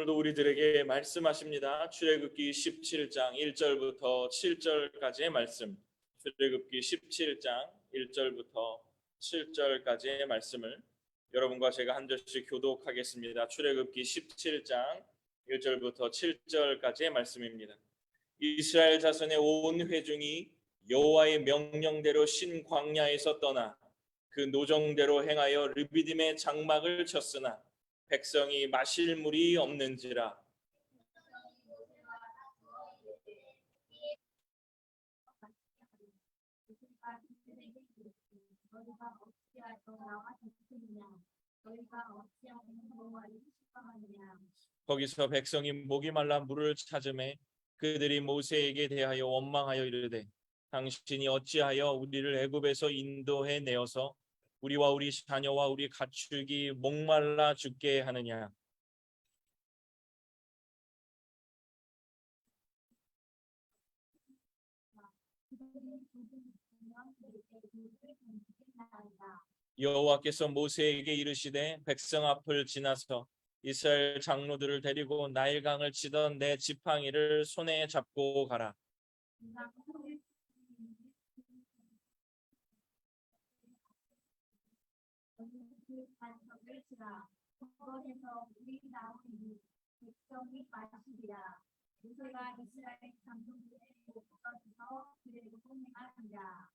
오늘도 우리들에게 말씀하십니다. 출애굽기 17장 1절부터 7절까지의 말씀. 출애굽기 17장 1절부터 7절까지의 말씀을 여러분과 제가 한 절씩 교독하겠습니다. 출애굽기 17장 1절부터 7절까지의 말씀입니다. 이스라엘 자손의 온 회중이 여호와의 명령대로 신 광야에서 떠나 그 노정대로 행하여 르비딤의 장막을 쳤으나 백성이 마실 물이 없는지라. 거기서 백성이 목이 말라 물을 찾음에 그들이 모세에게 대하여 원망하여 이르되 당신이 어찌하여 우리를 애굽에서 인도해 내어서 우리와 우리 자녀와 우리 가축이 목말라 죽게 하느냐. 여호와께서 모세에게 이르시되 백성 앞을 지나서 이스라엘 장로들을 데리고 나일강을 치던 내 지팡이를 손에 잡고 가라.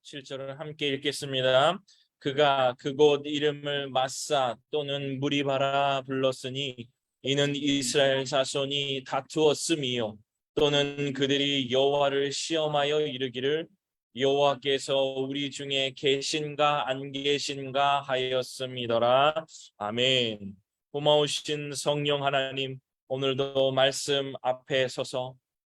실절을 함께 읽겠습니다. 그가 그곳 이름을 마사 또는 무리바라 불렀으니 이는 이스라엘 자손이 다투었음이요 또는 그들이 여호와를 시험하여 이르기를 여호와께서 우리 중에 계신가 안 계신가 하였음이더라. 아멘. 고마우신 성령 하나님, 오늘도 말씀 앞에 서서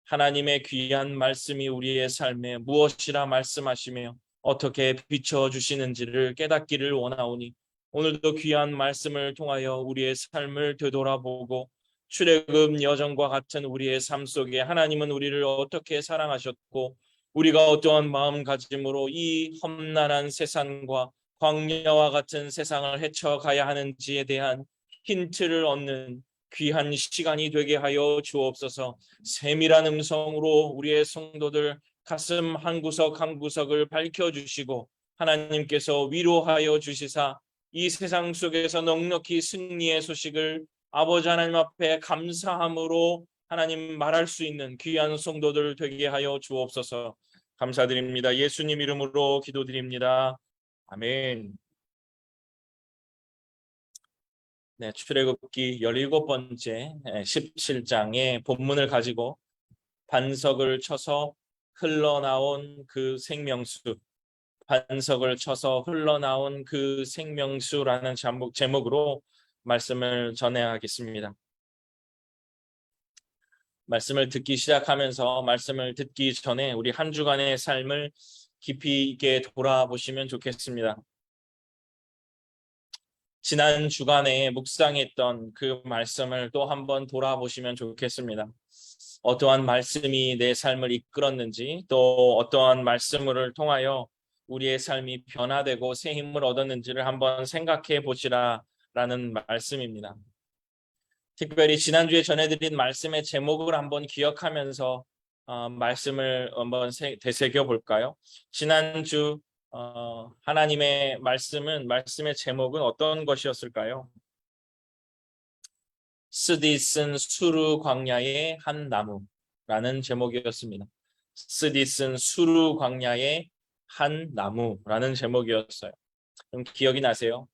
하나님의 귀한 말씀이 우리의 삶에 무엇이라 말씀하시며 어떻게 비춰주시는지를 깨닫기를 원하오니 오늘도 귀한 말씀을 통하여 우리의 삶을 되돌아보고 출애굽 여정과 같은 우리의 삶 속에 하나님은 우리를 어떻게 사랑하셨고 우리가 어떠한 마음가짐으로 이 험난한 세상과 광야와 같은 세상을 헤쳐가야 하는지에 대한 힌트를 얻는 귀한 시간이 되게 하여 주옵소서. 세밀한 음성으로 우리의 성도들 가슴 한 구석 한 구석을 밝혀주시고 하나님께서 위로하여 주시사 이 세상 속에서 넉넉히 승리의 소식을 아버지 하나님 앞에 감사함으로 하나님 말할 수 있는 귀한 성도들 되게 하여 주옵소서. 감사드립니다. 예수님 이름으로 기도드립니다. 아멘. 네, 출애굽기 17번째 17장의 본문을 가지고 반석을 쳐서 흘러나온 그 생명수, 반석을 쳐서 흘러나온 그 생명수라는 제목으로 말씀을 전해야겠습니다. 말씀을 듣기 시작하면서 말씀을 듣기 전에 우리 한 주간의 삶을 깊이 있게 돌아보시면 좋겠습니다. 지난 주간에 묵상했던 그 말씀을 또 한번 돌아보시면 좋겠습니다. 어떠한 말씀이 내 삶을 이끌었는지 또 어떠한 말씀을 통하여 우리의 삶이 변화되고 새 힘을 얻었는지를 한번 생각해 보시라라는 말씀입니다. 특별히 지난주에 전해드린 말씀의 제목을 한번 기억하면서 말씀을 한번 되새겨 볼까요? 지난주 하나님의 말씀의 제목은 어떤 것이었을까요? 스디슨 수르 광야의 한 나무라는 제목이었습니다. 스디슨 수르 광야의 한 나무라는 제목이었어요. 그럼 기억이 나세요?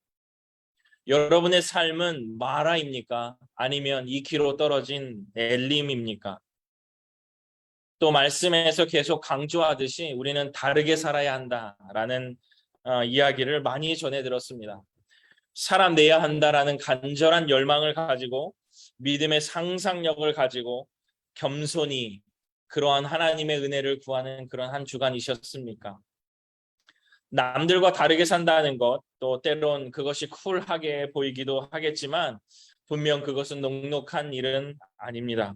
여러분의 삶은 마라입니까? 아니면 2km 떨어진 엘림입니까? 또 말씀에서 계속 강조하듯이 우리는 다르게 살아야 한다라는 이야기를 많이 전해 들었습니다. 살아내야 한다라는 간절한 열망을 가지고 믿음의 상상력을 가지고 겸손히 그러한 하나님의 은혜를 구하는 그런 한 주간이셨습니까? 남들과 다르게 산다는 것, 또 때론 그것이 쿨하게 보이기도 하겠지만 분명 그것은 녹록한 일은 아닙니다.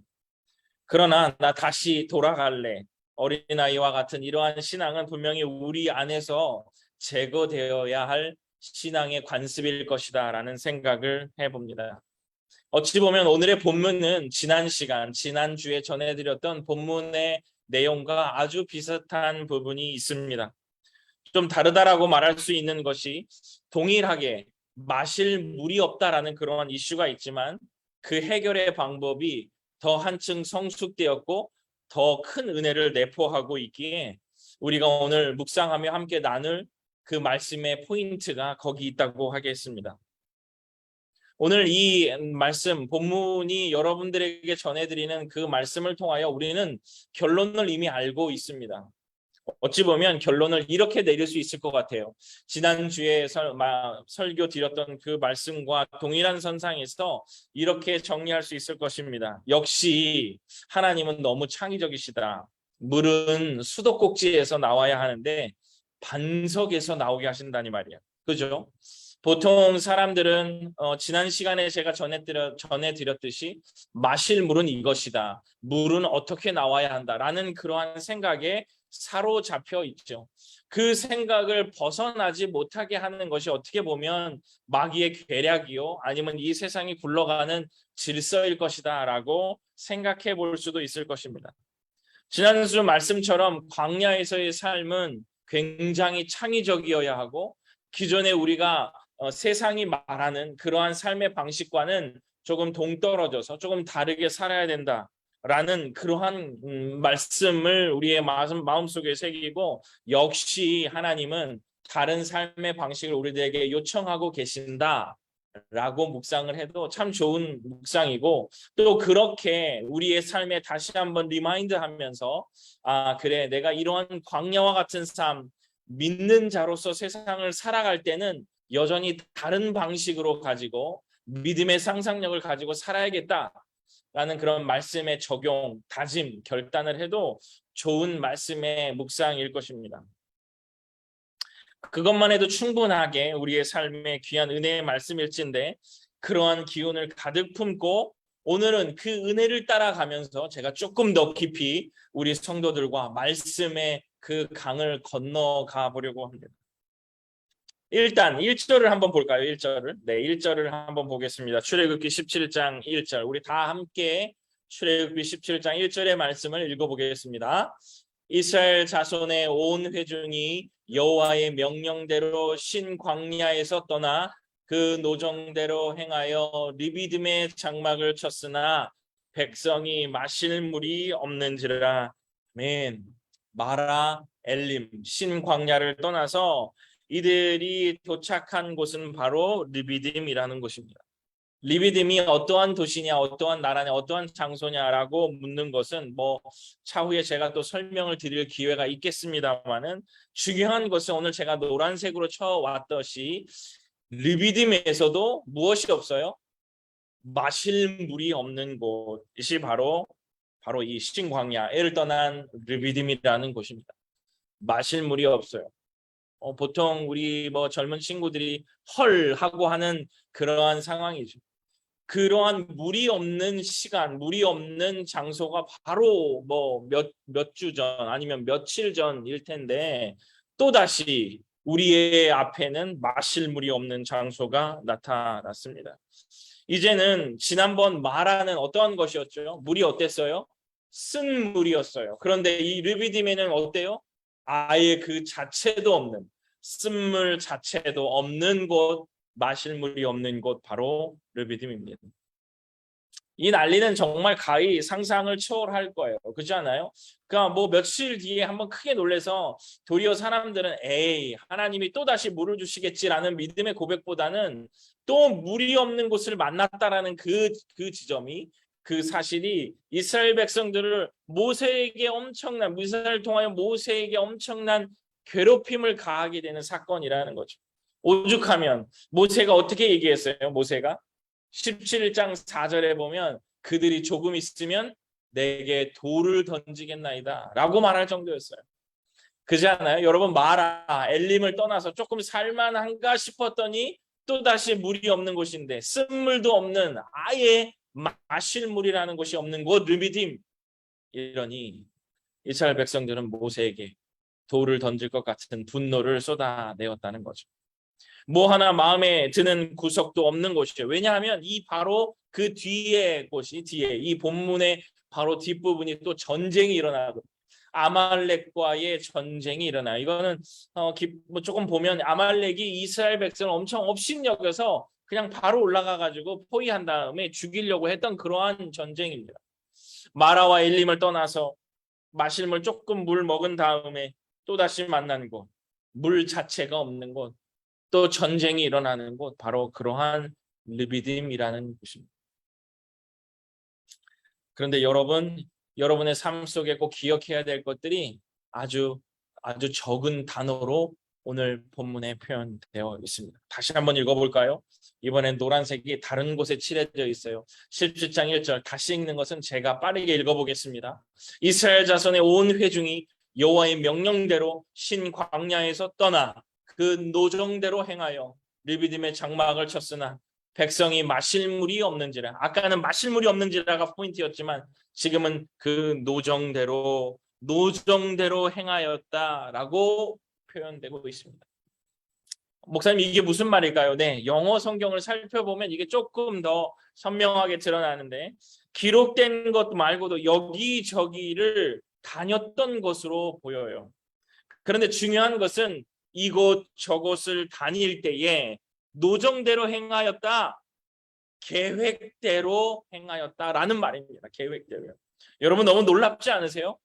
그러나 나 다시 돌아갈래, 어린아이와 같은 이러한 신앙은 분명히 우리 안에서 제거되어야 할 신앙의 관습일 것이다 라는 생각을 해봅니다. 어찌 보면 오늘의 본문은 지난주에 전해드렸던 본문의 내용과 아주 비슷한 부분이 있습니다. 좀 다르다라고 말할 수 있는 것이 동일하게 마실 물이 없다라는 그러한 이슈가 있지만 그 해결의 방법이 더 한층 성숙되었고 더 큰 은혜를 내포하고 있기에 우리가 오늘 묵상하며 함께 나눌 그 말씀의 포인트가 거기 있다고 하겠습니다. 오늘 이 말씀, 본문이 여러분들에게 전해드리는 그 말씀을 통하여 우리는 결론을 이미 알고 있습니다. 어찌 보면 결론을 이렇게 내릴 수 있을 것 같아요. 지난주에 설교 드렸던 그 말씀과 동일한 선상에서 이렇게 정리할 수 있을 것입니다. 역시 하나님은 너무 창의적이시다. 물은 수도꼭지에서 나와야 하는데 반석에서 나오게 하신다니 말이야. 그죠? 보통 사람들은 지난 시간에 제가 전해드렸듯이 마실 물은 이것이다. 물은 어떻게 나와야 한다라는 그러한 생각에 사로잡혀 있죠. 그 생각을 벗어나지 못하게 하는 것이 어떻게 보면 마귀의 계략이요 아니면 이 세상이 굴러가는 질서일 것이다 라고 생각해 볼 수도 있을 것입니다. 지난주 말씀처럼 광야에서의 삶은 굉장히 창의적이어야 하고 기존에 우리가 세상이 말하는 그러한 삶의 방식과는 조금 동떨어져서 조금 다르게 살아야 된다. 라는 그러한 말씀을 우리의 마음속에 새기고 역시 하나님은 다른 삶의 방식을 우리들에게 요청하고 계신다 라고 묵상을 해도 참 좋은 묵상이고 또 그렇게 우리의 삶에 다시 한번 리마인드 하면서 그래 내가 이러한 광야와 같은 삶 믿는 자로서 세상을 살아갈 때는 여전히 다른 방식으로 가지고 믿음의 상상력을 가지고 살아야겠다 라는 그런 말씀의 적용, 다짐, 결단을 해도 좋은 말씀의 묵상일 것입니다. 그것만 해도 충분하게 우리의 삶에 귀한 은혜의 말씀일진데 그러한 기운을 가득 품고 오늘은 그 은혜를 따라가면서 제가 조금 더 깊이 우리 성도들과 말씀의 그 강을 건너가 보려고 합니다. 일단 1절을 한번 볼까요? 1절을. 네, 1절을 한번 보겠습니다. 출애굽기 17장 1절. 우리 다 함께 출애굽기 17장 1절의 말씀을 읽어보겠습니다. 이스라엘 자손의 온 회중이 여호와의 명령대로 신광야에서 떠나 그 노정대로 행하여 리비딤의 장막을 쳤으나 백성이 마실 물이 없는지라. 아멘. 마라 엘림 신광야를 떠나서 이들이 도착한 곳은 바로 리비딤이라는 곳입니다. 리비딤이 어떠한 도시냐, 어떠한 나라냐, 어떠한 장소냐라고 묻는 것은 차후에 제가 또 설명을 드릴 기회가 있겠습니다만은 중요한 것은 오늘 제가 노란색으로 쳐왔듯이 리비딤에서도 무엇이 없어요? 마실 물이 없는 곳이 바로 이 신광야를 떠난 리비딤이라는 곳입니다. 마실 물이 없어요. 보통 우리 젊은 친구들이 헐 하고 하는 그러한 상황이죠. 그러한 물이 없는 시간, 물이 없는 장소가 바로 몇 주 전 아니면 며칠 전일 텐데 또다시 우리의 앞에는 마실 물이 없는 장소가 나타났습니다. 이제는 지난번 말하는 어떠한 것이었죠? 물이 어땠어요? 쓴 물이었어요. 그런데 이 르비딤에는 어때요? 아예 그 자체도 없는 쓴물 자체도 없는 곳, 마실 물이 없는 곳 바로 르비딤입니다. 이 난리는 정말 가히 상상을 초월할 거예요. 그렇지 않아요? 그러니까 며칠 뒤에 한번 크게 놀래서 도리어 사람들은 에이 하나님이 또다시 물을 주시겠지라는 믿음의 고백보다는 또 물이 없는 곳을 만났다라는 그 지점이 그 사실이 이스라엘 백성들을 모세를 통하여 모세에게 엄청난 괴롭힘을 가하게 되는 사건이라는 거죠. 오죽하면 모세가 어떻게 얘기했어요? 모세가 17장 4절에 보면 그들이 조금 있으면 내게 돌을 던지겠나이다 라고 말할 정도였어요. 그렇지 않아요? 여러분 마라 엘림을 떠나서 조금 살만한가 싶었더니 또다시 물이 없는 곳인데 쓴물도 없는 아예 마실 물이라는 곳이 없는 곳 르비딤. 이러니 이스라엘 백성들은 모세에게 돌을 던질 것 같은 분노를 쏟아내었다는 거죠. 뭐 하나 마음에 드는 구석도 없는 곳이에요. 왜냐하면 이 바로 그 뒤에 곳이 뒤에 이 본문의 바로 뒷부분이 또 전쟁이 일어나고 아말렉과의 전쟁이 일어나. 이거는 뭐 조금 보면 아말렉이 이스라엘 백성을 엄청 업신여겨서 그냥 바로 올라가 가지고 포위한 다음에 죽이려고 했던 그러한 전쟁입니다. 마라와 엘림을 떠나서 마실 물 조금 물 먹은 다음에 또 다시 만난 곳, 물 자체가 없는 곳, 또 전쟁이 일어나는 곳, 바로 그러한 르비딤이라는 곳입니다. 그런데 여러분의 삶 속에 꼭 기억해야 될 것들이 아주 적은 단어로 오늘 본문에 표현되어 있습니다. 다시 한번 읽어볼까요? 이번엔 노란색이 다른 곳에 칠해져 있어요. 17장 1절 다시 읽는 것은 제가 빠르게 읽어보겠습니다. 이스라엘 자손의 온 회중이 여호와의 명령대로 신 광야에서 떠나 그 노정대로 행하여 르비딤의 장막을 쳤으나 백성이 마실 물이 없는지라. 아까는 마실 물이 없는지라가 포인트였지만 지금은 그 노정대로 행하였다라고 표현되고 있습니다. 목사님, 이게 무슨 말일까요? 네, 영어 성경을 살펴보면 이게 조금 더 선명하게 드러나는데 기록된 것 말고도 여기저기를 다녔던 것으로 보여요. 그런데 중요한 것은 이곳 저곳을 다닐 때에 노정대로 행하였다, 계획대로 행하였다라는 말입니다. 계획대로요. 여러분 너무 놀랍지 않으세요?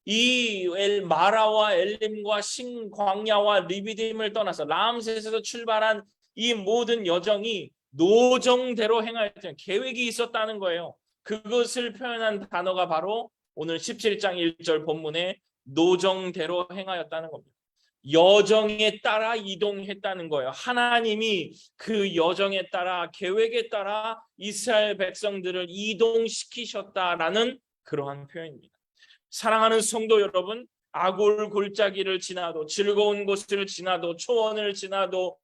이 마라와 엘림과 신광야와 르비딤을 떠나서 람셋에서 출발한 이 모든 여정이 노정대로 행하였던 계획이 있었다는 거예요. 그것을 표현한 단어가 바로 오늘 17장 1절 본문에 노정대로 행하였다는 겁니다. 여정에 따라 이동했다는 거예요. 하나님이 그 여정에 따라 계획에 따라 이스라엘 백성들을 이동시키셨다라는 그러한 표현입니다. 사랑하는 성도 여러분, 아골 골짜기를 지나도 즐거운 곳을 지나도 초원을 지나도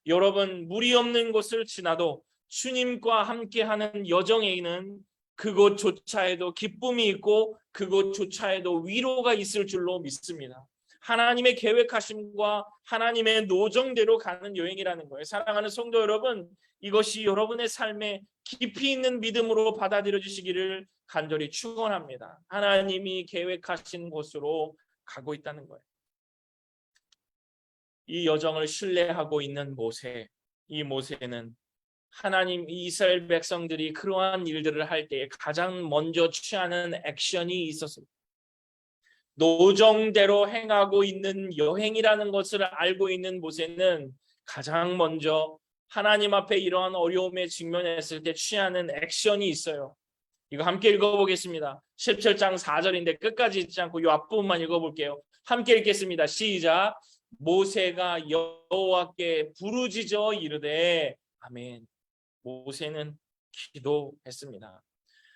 여러분 물이 없는 곳을 지나도 주님과 함께하는 여정에는 그곳조차에도 기쁨이 있고 그곳조차에도 위로가 있을 줄로 믿습니다. 하나님의 계획하심과 하나님의 노정대로 가는 여행이라는 거예요. 사랑하는 성도 여러분, 이것이 여러분의 삶에 깊이 있는 믿음으로 받아들여 주시기를 간절히 축원합니다. 하나님이 계획하신 곳으로 가고 있다는 거예요. 이 여정을 신뢰하고 있는 모세, 이 모세는 하나님 이스라엘 백성들이 그러한 일들을 할 때에 가장 먼저 취하는 액션이 있었습니다. 노정대로 행하고 있는 여행이라는 것을 알고 있는 모세는 가장 먼저 하나님 앞에 이러한 어려움에 직면했을 때 취하는 액션이 있어요. 이거 함께 읽어보겠습니다. 17장 4절인데 끝까지 읽지 않고 이 앞부분만 읽어볼게요. 함께 읽겠습니다. 시작. 모세가 여호와께 부르짖어 이르되 아멘. 모세는 기도했습니다.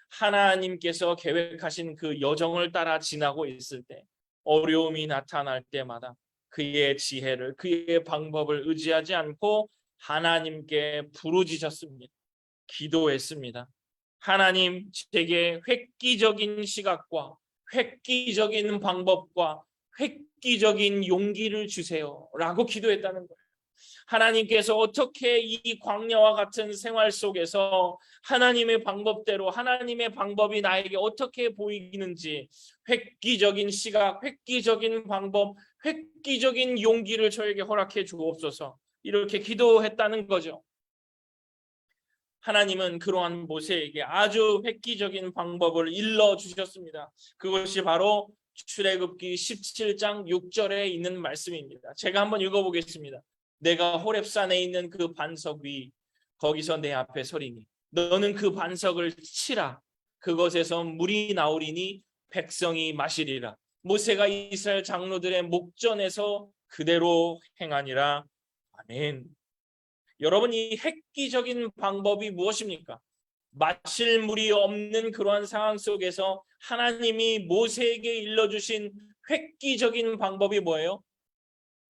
하나님께서 계획하신 그 여정을 따라 지나고 있을 때 어려움이 나타날 때마다 그의 지혜를 그의 방법을 의지하지 않고 하나님께 부르짖었습니다. 기도했습니다. 하나님, 제게 획기적인 시각과 획기적인 방법과 획기적인 용기를 주세요 라고 기도했다는 거예요. 하나님께서 어떻게 이 광야와 같은 생활 속에서 하나님의 방법대로 하나님의 방법이 나에게 어떻게 보이는지 획기적인 시각, 획기적인 방법, 획기적인 용기를 저에게 허락해 주옵소서 이렇게 기도했다는 거죠. 하나님은 그러한 모세에게 아주 획기적인 방법을 일러주셨습니다. 그것이 바로 출애굽기 17장 6절에 있는 말씀입니다. 제가 한번 읽어보겠습니다. 내가 호렙산에 있는 그 반석 위 거기서 내 앞에 서리니 너는 그 반석을 치라. 그것에서 물이 나오리니 백성이 마시리라. 모세가 이스라엘 장로들의 목전에서 그대로 행하니라. 아멘. 여러분, 이 획기적인 방법이 무엇입니까? 마실 물이 없는 그러한 상황 속에서 하나님이 모세에게 일러주신 획기적인 방법이 뭐예요?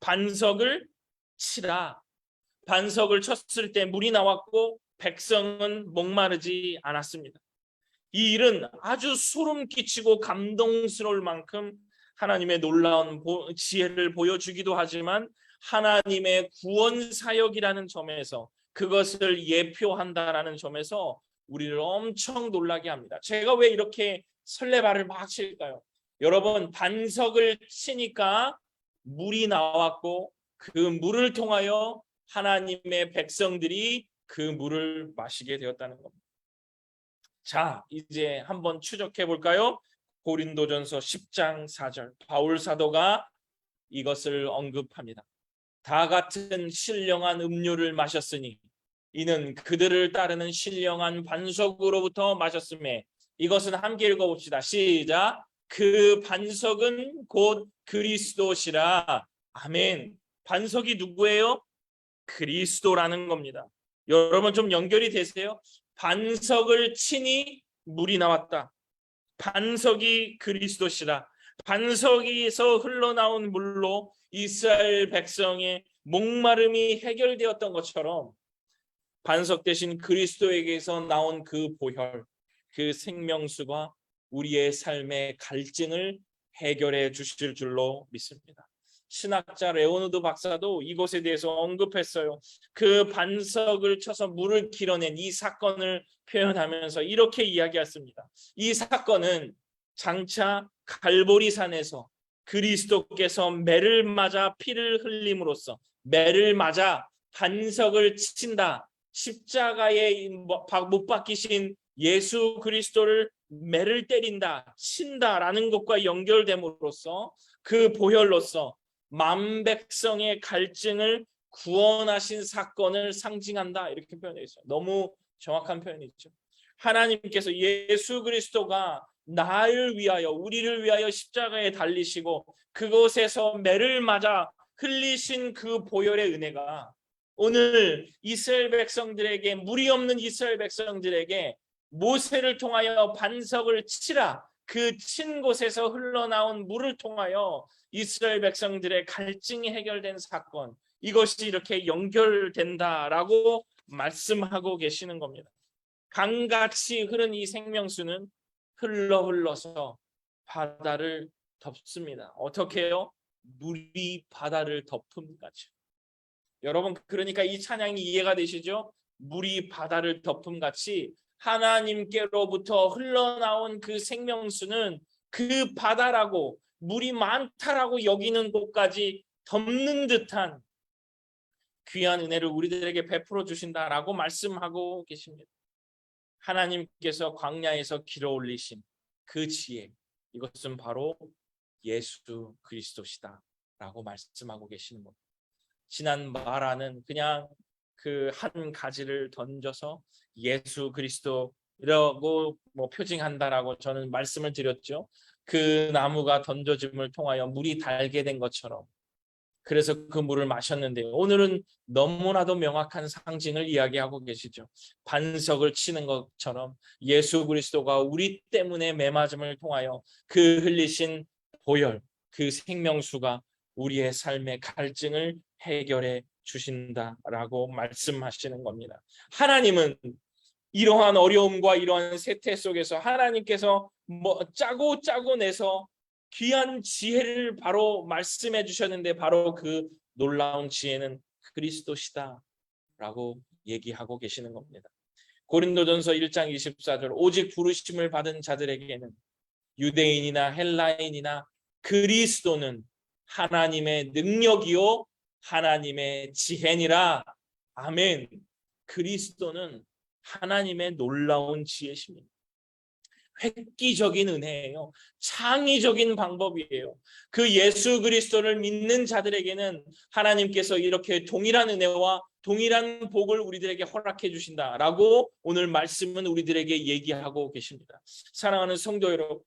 반석을 치라. 반석을 쳤을 때 물이 나왔고 백성은 목마르지 않았습니다. 이 일은 아주 소름 끼치고 감동스러울 만큼 하나님의 놀라운 지혜를 보여주기도 하지만 하나님의 구원 사역이라는 점에서, 그것을 예표한다라는 점에서 우리를 엄청 놀라게 합니다. 제가 왜 이렇게 설레발을 막 칠까요? 여러분, 반석을 치니까 물이 나왔고 그 물을 통하여 하나님의 백성들이 그 물을 마시게 되었다는 겁니다. 자, 이제 한번 추적해 볼까요? 고린도전서 10장 4절, 바울 사도가 이것을 언급합니다. 다 같은 신령한 음료를 마셨으니 이는 그들을 따르는 신령한 반석으로부터 마셨음에, 이것은 함께 읽어봅시다. 시작. 그 반석은 곧 그리스도시라. 아멘. 반석이 누구예요? 그리스도라는 겁니다. 여러분 좀 연결이 되세요? 반석을 치니 물이 나왔다. 반석이 그리스도시라. 반석에서 흘러나온 물로 이스라엘 백성의 목마름이 해결되었던 것처럼 반석 대신 그리스도에게서 나온 그 보혈, 그 생명수가 우리의 삶의 갈증을 해결해 주실 줄로 믿습니다. 신학자 레오노드 박사도 이것에 대해서 언급했어요. 그 반석을 쳐서 물을 길어낸 이 사건을 표현하면서 이렇게 이야기했습니다. 이 사건은 장차 갈보리산에서 그리스도께서 매를 맞아 피를 흘림으로써, 매를 맞아 반석을 친다, 십자가에 못 박히신 예수 그리스도를 매를 때린다, 친다라는 것과 연결됨으로써 그 보혈로서 만백성의 갈증을 구원하신 사건을 상징한다, 이렇게 표현되어 있어요. 너무 정확한 표현이죠. 하나님께서 예수 그리스도가 나를 위하여, 우리를 위하여 십자가에 달리시고 그곳에서 매를 맞아 흘리신 그 보혈의 은혜가 오늘 이스라엘 백성들에게, 물이 없는 이스라엘 백성들에게 모세를 통하여 반석을 치라, 그 친 곳에서 흘러나온 물을 통하여 이스라엘 백성들의 갈증이 해결된 사건, 이것이 이렇게 연결된다라고 말씀하고 계시는 겁니다. 강같이 흐른 이 생명수는 흘러서 바다를 덮습니다. 어떻게 해요? 물이 바다를 덮음 같이. 여러분, 그러니까 이 찬양이 이해가 되시죠? 물이 바다를 덮음 같이 하나님께로부터 흘러나온 그 생명수는 그 바다라고, 물이 많다라고 여기는 곳까지 덮는 듯한 귀한 은혜를 우리들에게 베풀어 주신다라고 말씀하고 계십니다. 하나님께서 광야에서 길어 올리신 그 지혜, 이것은 바로 예수 그리스도시다라고 말씀하고 계시는 겁니다. 지난 마라는 그냥 그 한 가지를 던져서 예수 그리스도라고 표징한다라고 저는 말씀을 드렸죠. 그 나무가 던져짐을 통하여 물이 달게 된 것처럼, 그래서 그 물을 마셨는데요. 오늘은 너무나도 명확한 상징을 이야기하고 계시죠. 반석을 치는 것처럼 예수 그리스도가 우리 때문에 매맞음을 통하여 그 흘리신 보혈, 그 생명수가 우리의 삶의 갈증을 해결해 주신다라고 말씀하시는 겁니다. 하나님은 이러한 어려움과 이러한 세태 속에서 하나님께서 짜고 내서 귀한 지혜를 바로 말씀해 주셨는데, 바로 그 놀라운 지혜는 그리스도시다 라고 얘기하고 계시는 겁니다. 고린도전서 1장 24절, 오직 부르심을 받은 자들에게는 유대인이나 헬라인이나 그리스도는 하나님의 능력이요 하나님의 지혜니라. 아멘. 그리스도는 하나님의 놀라운 지혜십니다. 획기적인 은혜예요. 창의적인 방법이에요. 그 예수 그리스도를 믿는 자들에게는 하나님께서 이렇게 동일한 은혜와 동일한 복을 우리들에게 허락해 주신다라고 오늘 말씀은 우리들에게 얘기하고 계십니다. 사랑하는 성도 여러분,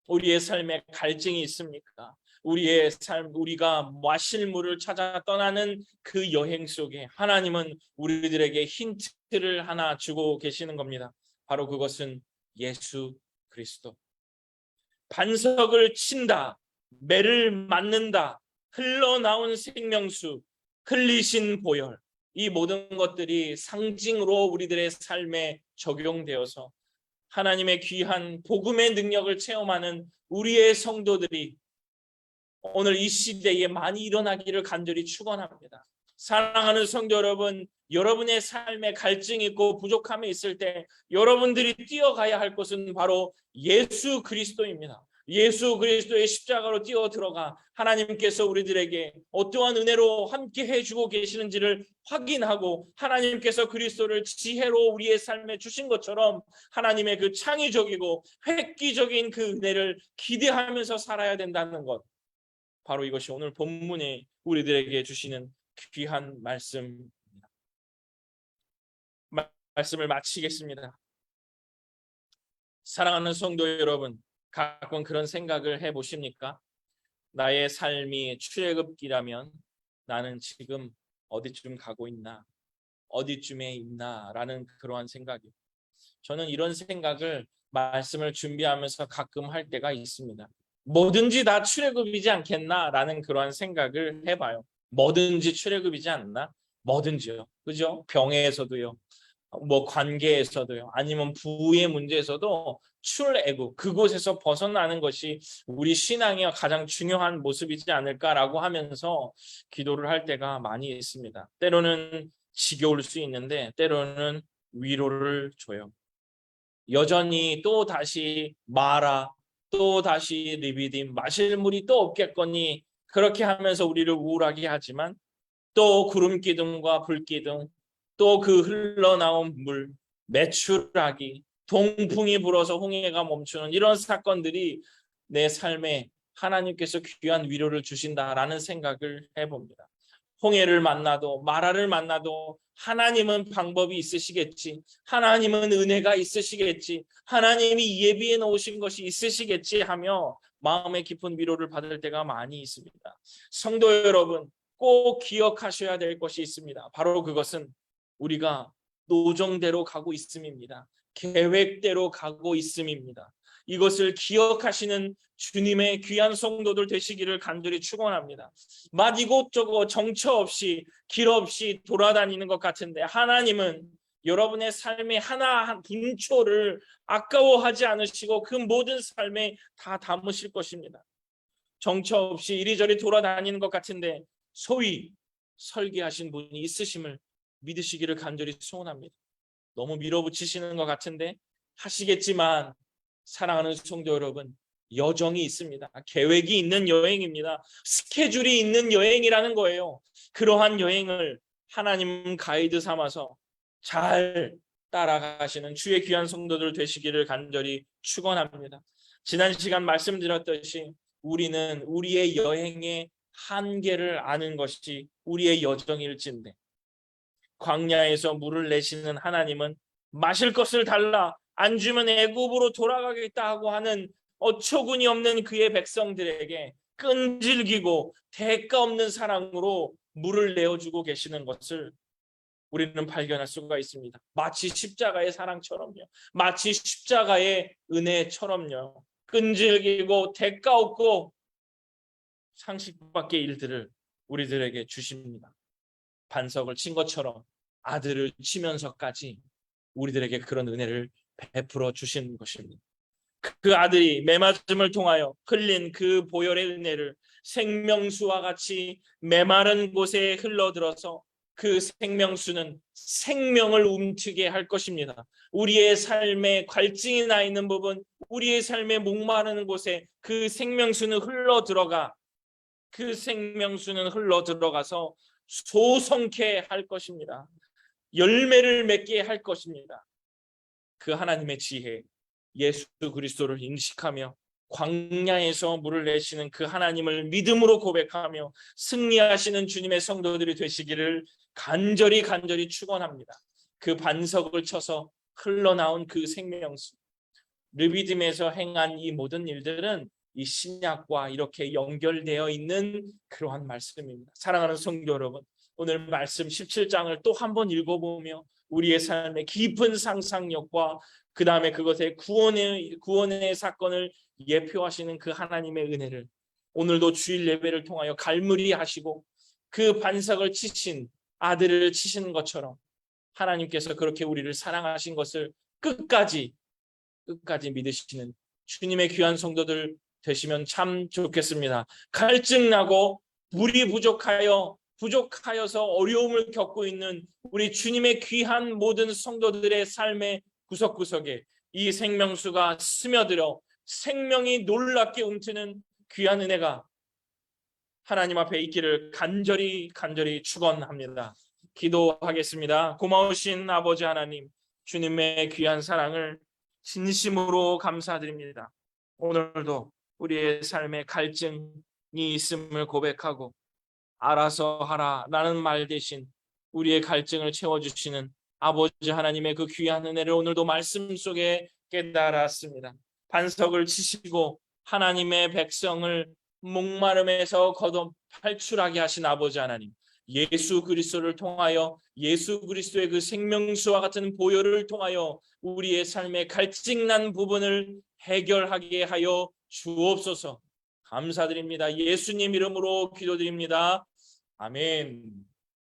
우리의 삶에 갈증이 있습니까? 우리의 삶, 우리가 마실 물을 찾아 떠나는 그 여행 속에 하나님은 우리들에게 힌트를 하나 주고 계시는 겁니다. 바로 그것은 예수 그리스도. 반석을 친다, 매를 맞는다, 흘러나온 생명수, 흘리신 보혈, 이 모든 것들이 상징으로 우리들의 삶에 적용되어서 하나님의 귀한 복음의 능력을 체험하는 우리의 성도들이 오늘 이 시대에 많이 일어나기를 간절히 축원합니다. 사랑하는 성도 여러분, 여러분의 삶에 갈증이 있고 부족함이 있을 때 여러분들이 뛰어가야 할 것은 바로 예수 그리스도입니다. 예수 그리스도의 십자가로 뛰어 들어가 하나님께서 우리들에게 어떠한 은혜로 함께 해주고 계시는지를 확인하고 하나님께서 그리스도를 지혜로 우리의 삶에 주신 것처럼 하나님의 그 창의적이고 획기적인 그 은혜를 기대하면서 살아야 된다는 것, 바로 이것이 오늘 본문에 우리들에게 주시는 귀한 말씀입니다. 말씀을 마치겠습니다. 사랑하는 성도 여러분, 가끔 그런 생각을 해보십니까? 나의 삶이 출애굽기라면 나는 지금 어디쯤 가고 있나? 어디쯤에 있나? 라는 그러한 생각이, 저는 이런 생각을 말씀을 준비하면서 가끔 할 때가 있습니다. 뭐든지 다 출애굽이지 않겠나? 라는 그러한 생각을 해봐요. 뭐든지 출애굽이지 않나? 뭐든지요. 그죠? 병에서도요. 뭐 관계에서도요. 아니면 부의 문제에서도 출애굽, 그곳에서 벗어나는 것이 우리 신앙의 가장 중요한 모습이지 않을까라고 하면서 기도를 할 때가 많이 있습니다. 때로는 지겨울 수 있는데 때로는 위로를 줘요. 여전히 또 다시 마라, 또 다시 리비딤, 마실 물이 또 없겠거니, 그렇게 하면서 우리를 우울하게 하지만 또 구름 기둥과 불 기둥, 또 그 흘러나온 물, 메추라기, 동풍이 불어서 홍해가 멈추는 이런 사건들이 내 삶에 하나님께서 귀한 위로를 주신다라는 생각을 해봅니다. 홍해를 만나도 마라를 만나도 하나님은 방법이 있으시겠지, 하나님은 은혜가 있으시겠지, 하나님이 예비해 놓으신 것이 있으시겠지 하며 마음의 깊은 위로를 받을 때가 많이 있습니다. 성도 여러분, 꼭 기억하셔야 될 것이 있습니다. 바로 그것은 우리가 노정대로 가고 있음입니다. 계획대로 가고 있음입니다. 이것을 기억하시는 주님의 귀한 성도들 되시기를 간절히 축원합니다. 맛 이곳저곳 정처 없이 길 없이 돌아다니는 것 같은데 하나님은 여러분의 삶의 하나 한 분초를 아까워하지 않으시고 그 모든 삶에 다 담으실 것입니다. 정처 없이 이리저리 돌아다니는 것 같은데 소위 설계하신 분이 있으심을 믿으시기를 간절히 소원합니다. 너무 밀어붙이시는 것 같은데 하시겠지만, 사랑하는 성도 여러분, 여정이 있습니다. 계획이 있는 여행입니다. 스케줄이 있는 여행이라는 거예요. 그러한 여행을 하나님 가이드 삼아서 잘 따라가시는 주의 귀한 성도들 되시기를 간절히 축원합니다. 지난 시간 말씀드렸듯이 우리는 우리의 여행의 한계를 아는 것이 우리의 여정일진데, 광야에서 물을 내시는 하나님은 마실 것을 달라, 안 주면 애굽으로 돌아가겠다 하고 하는 어처구니 없는 그의 백성들에게 끈질기고 대가 없는 사랑으로 물을 내어주고 계시는 것을 우리는 발견할 수가 있습니다. 마치 십자가의 사랑처럼요, 마치 십자가의 은혜처럼요, 끈질기고 대가 없고 상식 밖의 일들을 우리들에게 주십니다. 반석을 친 것처럼 아들을 치면서까지 우리들에게 그런 은혜를 베풀어 주신 것입니다. 그 아들이 매맞음을 통하여 흘린 그 보혈의 은혜를 생명수와 같이 메마른 곳에 흘러들어서 그 생명수는 생명을 움트게 할 것입니다. 우리의 삶에 갈증이 나 있는 부분, 우리의 삶에 목마르는 곳에 그 생명수는 흘러들어가, 그 생명수는 흘러들어가서 소성케 할 것입니다. 열매를 맺게 할 것입니다. 그 하나님의 지혜, 예수 그리스도를 인식하며 광야에서 물을 내시는 그 하나님을 믿음으로 고백하며 승리하시는 주님의 성도들이 되시기를 간절히 축원합니다. 그 반석을 쳐서 흘러나온 그 생명수, 르비딤에서 행한 이 모든 일들은 이 신약과 이렇게 연결되어 있는 그러한 말씀입니다. 사랑하는 성도 여러분, 오늘 말씀 17장을 또 한 번 읽어보며 우리의 삶의 깊은 상상력과 그 다음에 그것의 구원의 사건을 예표하시는 그 하나님의 은혜를 오늘도 주일 예배를 통하여 갈무리하시고 그 반석을 치신 아들을 치시는 것처럼 하나님께서 그렇게 우리를 사랑하신 것을 끝까지 믿으시는 주님의 귀한 성도들 되시면 참 좋겠습니다. 갈증 나고 물이 부족하여서 어려움을 겪고 있는 우리 주님의 귀한 모든 성도들의 삶의 구석구석에 이 생명수가 스며들어 생명이 놀랍게 움트는 귀한 은혜가 하나님 앞에 있기를 간절히 축원합니다. 기도하겠습니다. 고마우신 아버지 하나님, 주님의 귀한 사랑을 진심으로 감사드립니다. 오늘도 우리의 삶에 갈증이 있음을 고백하고 알아서 하라라는 말 대신 우리의 갈증을 채워주시는 아버지 하나님의 그 귀한 은혜를 오늘도 말씀 속에 깨달았습니다. 반석을 치시고 하나님의 백성을 목마름에서 걷어 탈출하게 하신 아버지 하나님, 예수 그리스도를 통하여 예수 그리스도의 그 생명수와 같은 보혈을 통하여 우리의 삶의 갈증난 부분을 해결하게 하여 주옵소서. 감사드립니다. 예수님 이름으로 기도드립니다. 아멘.